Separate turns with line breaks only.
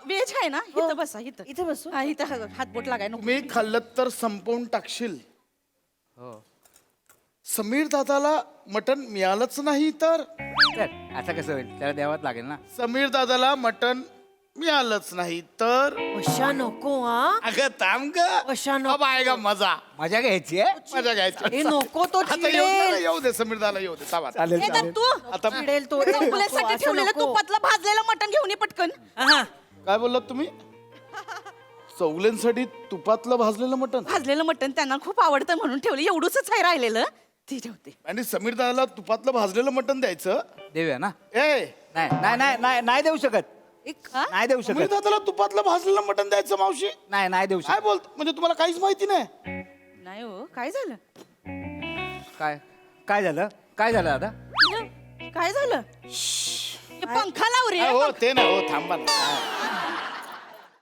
Veg आहे ना इथं बसा इथं
इथे बसू
हा इथं हातबोट लागाय नको
मी खाल्लं तर संपवून टाकशील.
हो
समीर दादाला मटण मिळालंच नाही तर
तर असं कसं होईल त्याला द्यावाच लागेल ना.
समीर दादाला मटण मिळालंच नाही तर
अशा नको हा
अगं थांब ग.
अशा नको.
अब आएगा मजा.
मजा घ्यायची आहे.
मजा घ्यायची.
ए नको तो
आता येऊ दे,
चिडेल
येऊ दे समीर दादाला येऊ दे थांबा.
चालेल
ए, तर तू
आता
चिडेल तो ए, नको,
चौगुल्यासाठी
असं
ठेवलेलं
नको.
तुपातलं भाजलेलं मटण घेऊन ये पटकन
काय बोललात तुम्ही? चौगल्यांसाठी तुपातलं भाजलेलं मटण
भाजलेलं मटण त्यांना खूप आवडतं म्हणून ठेवलं एवढंच आहे राहिलेलं ती ठेवते
आणि समीर दादाला तुपातलं भाजलेलं मटण द्यायचं.
देऊया ना.
ए
नाही नाही नाही नाही नाही देऊ शकत.
हा?
नाही देऊ
समीर
शकत.
दादाला तुपातलं भाजलेलं मटण द्यायचं मावशी.
नाही नाही देऊ
काय
शकत.
बोलत म्हणजे तुम्हाला काहीच माहिती नाही.
नाही हो काय झालं
काय काय झालं काय झालं आता.
काय झालं हे पंखा लाव रे
हो ते ना हो थांबा ना.